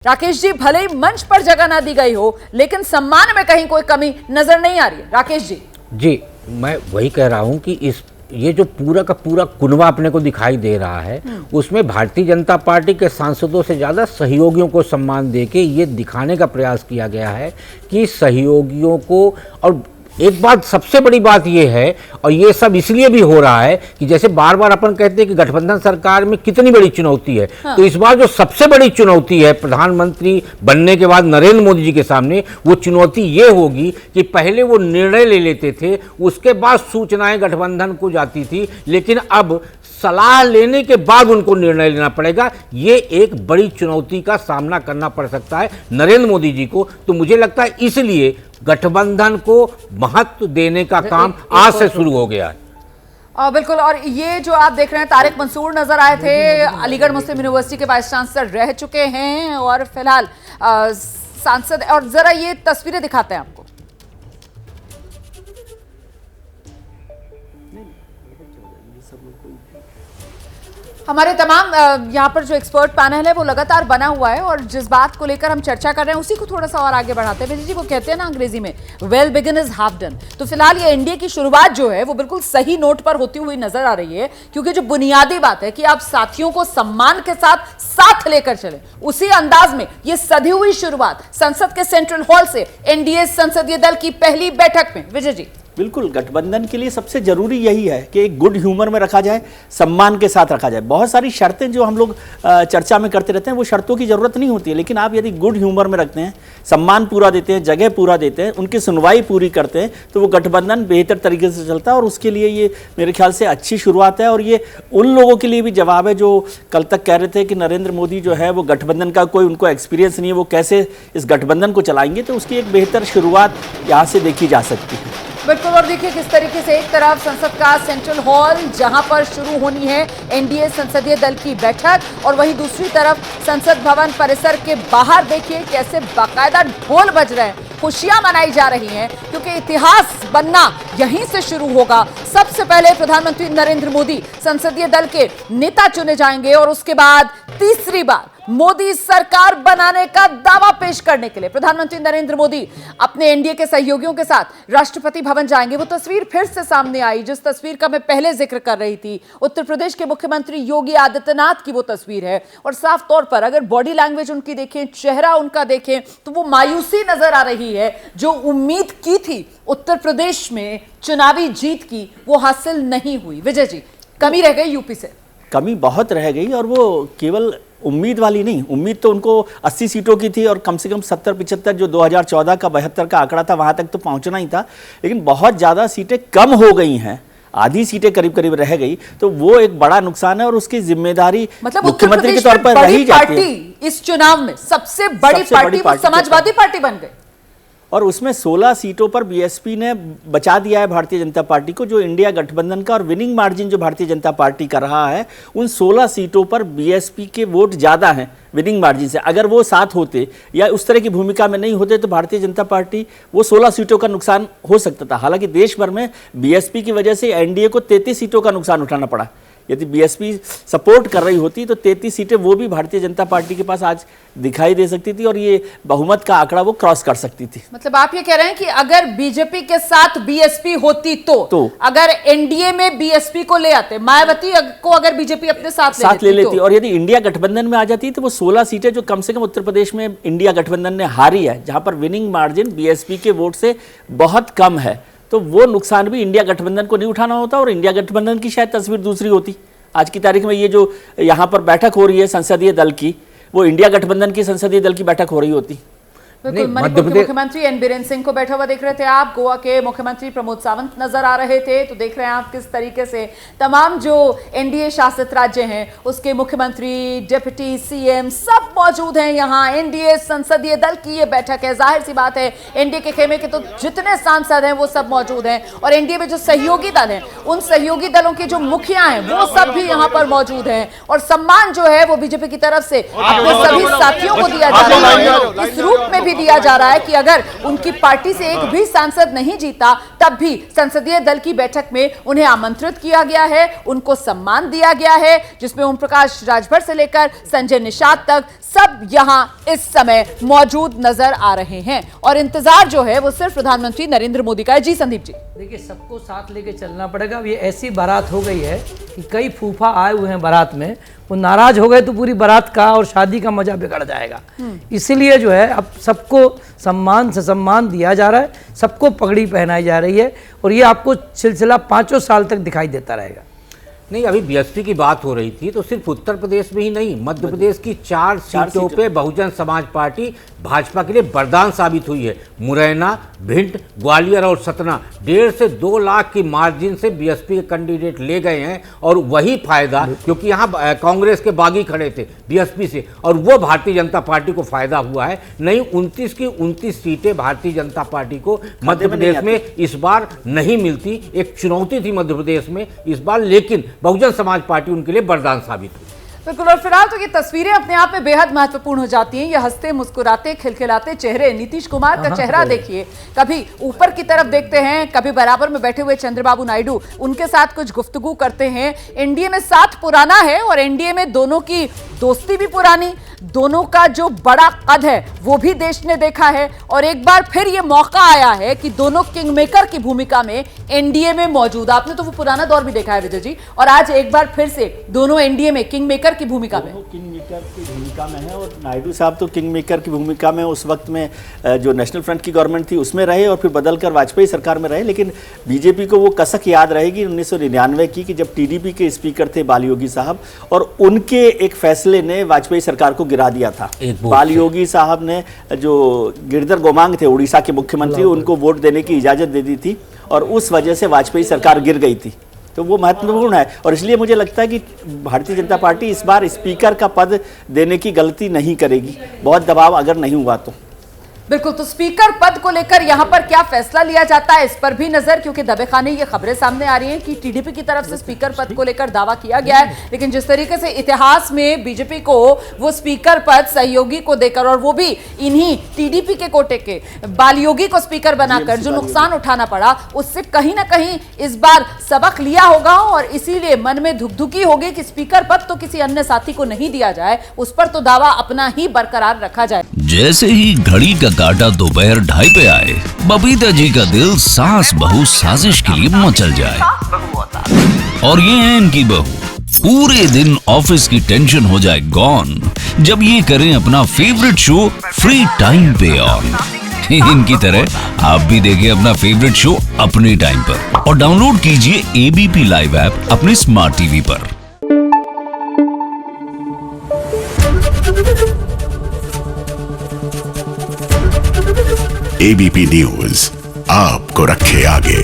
राकेश जी, भले ही मंच पर जगह ना दी गई हो, लेकिन सम्मान में कहीं कोई कमी नजर नहीं आ रही है। राकेश जी जी, मैं वही कह रहा हूं कि ये जो पूरा का पूरा कुनबा अपने को दिखाई दे रहा है, उसमें भारतीय जनता पार्टी के सांसदों से ज़्यादा सहयोगियों को सम्मान देके ये दिखाने का प्रयास किया गया है कि सहयोगियों को। और एक बात, सबसे बड़ी बात ये है, और ये सब इसलिए भी हो रहा है कि जैसे बार बार अपन कहते हैं कि गठबंधन सरकार में कितनी बड़ी चुनौती है, हाँ। तो इस बार जो सबसे बड़ी चुनौती है प्रधानमंत्री बनने के बाद नरेंद्र मोदी जी के सामने, वो चुनौती ये होगी कि पहले वो निर्णय ले लेते थे, उसके बाद सूचनाएं गठबंधन को जाती थी, लेकिन अब सलाह लेने के बाद उनको निर्णय लेना पड़ेगा। ये एक बड़ी चुनौती का सामना करना पड़ सकता है नरेंद्र मोदी जी को। तो मुझे लगता है इसलिए गठबंधन को महत्व देने का काम आज से शुरू हो गया है। बिल्कुल। और ये जो आप देख रहे हैं, तारिक मंसूर नजर आए थे, अलीगढ़ मुस्लिम यूनिवर्सिटी के वाइस चांसलर रह चुके हैं और फिलहाल सांसद। और जरा ये तस्वीरें दिखाते हैं आपको। हमारे तमाम यहाँ पर जो एक्सपर्ट पैनल है वो लगातार बना हुआ है, और जिस बात को लेकर हम चर्चा कर रहे हैं उसी को थोड़ा सा और आगे बढ़ाते हैं। जी, वो कहते हैं ना अंग्रेजी में, well begin is half done. तो फिलहाल ये एनडीए की शुरुआत जो है वो बिल्कुल सही नोट पर होती हुई नजर आ रही है, क्योंकि जो बुनियादी बात है कि आप साथियों को सम्मान के साथ लेकर चले, उसी अंदाज में ये सधी हुई शुरुआत संसद के सेंट्रल हॉल से एनडीए संसदीय दल की पहली बैठक में। विजय जी, बिल्कुल, गठबंधन के लिए सबसे जरूरी यही है कि एक गुड ह्यूमर में रखा जाए, सम्मान के साथ रखा जाए। बहुत सारी शर्तें जो हम लोग चर्चा में करते रहते हैं, वो शर्तों की जरूरत नहीं होती है, लेकिन आप यदि गुड ह्यूमर में रखते हैं, सम्मान पूरा देते हैं, जगह पूरा देते हैं, उनकी सुनवाई पूरी करते हैं, तो वो गठबंधन बेहतर तरीके से चलता है। और उसके लिए ये मेरे ख्याल से अच्छी शुरुआत है। और ये उन लोगों के लिए भी जवाब है जो कल तक कह रहे थे कि नरेंद्र मोदी जो है वो गठबंधन का कोई उनको एक्सपीरियंस नहीं है, वो कैसे इस गठबंधन को चलाएंगे। तो उसकी एक बेहतर शुरुआत यहाँ से देखी जा सकती है। बिल्कुल। और देखिए किस तरीके से एक तरफ संसद का सेंट्रल हॉल जहां पर शुरू होनी है एनडीए संसदीय दल की बैठक, और वहीं दूसरी तरफ संसद भवन परिसर के बाहर देखिए कैसे बाकायदा ढोल बज रहे हैं, खुशियां मनाई जा रही हैं, क्योंकि इतिहास बनना यहीं से शुरू होगा। सबसे पहले प्रधानमंत्री नरेंद्र मोदी संसदीय दल के नेता चुने जाएंगे, और उसके बाद तीसरी बार मोदी सरकार बनाने का दावा पेश करने के लिए प्रधानमंत्री नरेंद्र मोदी अपने एनडीए के सहयोगियों के साथ राष्ट्रपति भवन जाएंगे। वो तस्वीर फिर से सामने आई, जिस तस्वीर का मैं पहले जिक्र कर रही थी, उत्तर प्रदेश के मुख्यमंत्री योगी आदित्यनाथ की वो तस्वीर है। और साफ तौर पर अगर बॉडी लैंग्वेज उनकी देखें, चेहरा उनका देखें, तो वो मायूसी नजर आ रही है। जो उम्मीद की थी उत्तर प्रदेश में चुनावी जीत की, वो हासिल नहीं हुई। विजय जी, कमी रह गई यूपी से, कमी बहुत रह गई। और वो केवल उम्मीद वाली नहीं, उम्मीद तो उनको 80 सीटों की थी, और कम से कम 70-75 जो 2014 का 72 का आंकड़ा था वहां तक तो पहुंचना ही था। लेकिन बहुत ज़्यादा सीटें कम हो गई हैं, आधी सीटें करीब करीब रह गई, तो वो एक बड़ा नुकसान है। और उसकी जिम्मेदारी मतलब मुख्यमंत्री के तौर पर रही जाती है। इस चुनाव में सबसे बड़ी पार्टी वो समाजवादी पार्टी बन गई, और उसमें 16 सीटों पर बीएसपी ने बचा दिया है भारतीय जनता पार्टी को, जो इंडिया गठबंधन का और विनिंग मार्जिन जो भारतीय जनता पार्टी का रहा है, उन 16 सीटों पर बीएसपी के वोट ज़्यादा हैं विनिंग मार्जिन से। अगर वो साथ होते या उस तरह की भूमिका में नहीं होते, तो भारतीय जनता पार्टी वो 16 सीटों का नुकसान हो सकता था। हालांकि देश भर में बीएसपी की वजह से एनडीए को 33 सीटों का नुकसान उठाना पड़ा। यदि बीएसपी सपोर्ट कर रही होती तो 33 सीटें वो भी भारतीय जनता पार्टी के पास आज दिखाई दे सकती थी, और ये बहुमत का आंकड़ा वो क्रॉस कर सकती थी। मतलब आप ये कह रहे हैं कि अगर बीजेपी के साथ बीएसपी होती तो अगर एनडीए में बीएसपी को ले आते, मायावती को अगर बीजेपी अपने साथ ले लेती, और यदि इंडिया गठबंधन में आ जाती तो वो 16 सीटें जो कम से कम उत्तर प्रदेश में इंडिया गठबंधन ने हारी है, जहां पर विनिंग मार्जिन बीएसपी के वोट से बहुत कम है, तो वो नुकसान भी इंडिया गठबंधन को नहीं उठाना होता, और इंडिया गठबंधन की शायद तस्वीर दूसरी होती। आज की तारीख में ये जो यहाँ पर बैठक हो रही है संसदीय दल की, वो इंडिया गठबंधन की संसदीय दल की बैठक हो रही होती। बिल्कुल। मणिपुर के मुख्यमंत्री एन बीरेन सिंह को बैठा हुआ देख रहे थे आप, गोवा के मुख्यमंत्री प्रमोद सावंत नजर आ रहे थे। तो देख रहे हैं आप किस तरीके से तमाम जो एनडीए शासित राज्य हैं उसके मुख्यमंत्री, डिप्टी सीएम सब मौजूद हैं यहाँ। एनडीए संसदीय दल की ये बैठक है, जाहिर सी बात है एनडीए के खेमे के तो जितने सांसद हैं वो सब मौजूद हैं, और एनडीए में जो सहयोगी दल हैं उन सहयोगी दलों के जो मुखिया हैं वो सब भी यहाँ पर मौजूद हैं। और सम्मान जो है वो बीजेपी की तरफ से अपने सभी साथियों को दिया जा रहा है। इस रूप में भी दिया जा रहा है कि अगर उनकी पार्टी से एक भी सांसद नहीं जीता तब भी संसदीय दल की बैठक में उन्हें आमंत्रित किया गया है, उनको सम्मान दिया गया है, जिसमें ओम प्रकाश राजभर से लेकर संजय निषाद तक सब यहां इस समय मौजूद नजर आ रहे हैं और इंतजार जो है वो सिर्फ प्रधानमंत्री नरेंद्र मोदी का है। जी संदीप जी। देखिए, सबको साथ लेके चलना पड़ेगा। ये ऐसी बारात हो गई है कि कई फूफा आए हुए हैं बारात में, वो नाराज हो गए तो पूरी बारात का और शादी का मजा बिगड़ जाएगा। इसीलिए जो है अब सबको सम्मान से सम्मान दिया जा रहा है, सबको पगड़ी पहनाई जा रही है और ये आपको सिलसिला 5 साल तक दिखाई देता रहेगा। नहीं, अभी बीएसपी की बात हो रही थी तो सिर्फ उत्तर प्रदेश में ही नहीं, मध्य प्रदेश की 4 सीटों पे बहुजन समाज पार्टी भाजपा के लिए वरदान साबित हुई है। मुरैना, भिंड, ग्वालियर और सतना 1.5 से 2 लाख की मार्जिन से बीएसपी के कैंडिडेट ले गए हैं और वही फायदा, क्योंकि यहाँ कांग्रेस के बागी खड़े थे बीएसपी से, और वो भारतीय जनता पार्टी को फायदा हुआ है। नहीं, 29 की 29 सीटें भारतीय जनता पार्टी को मध्य प्रदेश में इस बार नहीं मिलती। एक चुनौती थी मध्य प्रदेश में इस बार, लेकिन बहुजन समाज पार्टी उनके लिए वरदान साबित हुई। बिल्कुल, और फिलहाल तो ये तस्वीरें अपने आप में बेहद महत्वपूर्ण हो जाती हैं। ये हंसते मुस्कुराते खिलखिलाते चेहरे, नीतीश कुमार का चेहरा देखिए, कभी ऊपर की तरफ देखते हैं, कभी बराबर में बैठे हुए चंद्रबाबू नायडू, उनके साथ कुछ गुफ्तगू करते हैं। एनडीए में साथ पुराना है और एनडीए में दोनों की दोस्ती भी पुरानी, दोनों का जो बड़ा कद है वो भी देश ने देखा है और एक बार फिर ये मौका आया है कि दोनों किंगमेकर की भूमिका में एनडीए में मौजूद। आपने तो वो पुराना दौर भी देखा है विजय जी, और आज एक बार फिर से दोनों एनडीए में किंगमेकर की भूमिका में। किंग मेकर की भूमिका में है और नायडू साहब तो किंग मेकर की भूमिका में उस वक्त में जो नेशनल फ्रंट की गवर्नमेंट थी उसमें रहे और फिर बदलकर वाजपेयी सरकार में रहे। लेकिन बीजेपी को वो कसक याद रहेगी 1999 की कि जब टीडीपी के स्पीकर थे बाल योगी साहब और उनके एक फैसले ने वाजपेयी सरकार को गिरा दिया था। बाल योगी साहब ने, जो गिरधर गोमांग थे उड़ीसा के मुख्यमंत्री, उनको वोट देने की इजाजत दे दी थी और उस वजह से वाजपेयी सरकार गिर गई थी। तो वो महत्वपूर्ण है और इसलिए मुझे लगता है कि भारतीय जनता पार्टी इस बार स्पीकर का पद देने की गलती नहीं करेगी, बहुत दबाव अगर नहीं हुआ तो। बिल्कुल, तो स्पीकर पद को लेकर यहां पर क्या फैसला लिया जाता है इस पर भी नजर, क्योंकि दबेखाने ये खबरें सामने आ रही हैं कि टीडीपी की तरफ से स्पीकर पद को लेकर दावा किया गया है, लेकिन जिस तरीके से इतिहास में बीजेपी को वो स्पीकर पद सहयोगी को देकर, और वो भी इन्हीं टीडीपी के कोटे के बाल योगी को स्पीकर बनाकर जो नुकसान उठाना पड़ा, उससे कहीं ना कहीं इस बार सबक लिया होगा और इसीलिए मन में धुकधुकी होगी कि स्पीकर पद तो किसी अन्य साथी को नहीं दिया जाए, उस पर तो दावा अपना ही बरकरार रखा जाए। जैसे ही घड़ी का काटा दोपहर 2:30 पे आए, बबीता जी का दिल सास बहू साजिश के लिए मचल जाए। और ये है इनकी बहू, पूरे दिन ऑफिस की टेंशन हो जाए गॉन जब ये करें अपना फेवरेट शो फ्री टाइम पे ऑन। इनकी तरह आप भी देखिए अपना फेवरेट शो अपने टाइम पर और डाउनलोड कीजिए एबीपी लाइव ऐप अपने स्मार्ट टीवी पर। एबीपी न्यूज आपको रखे आगे।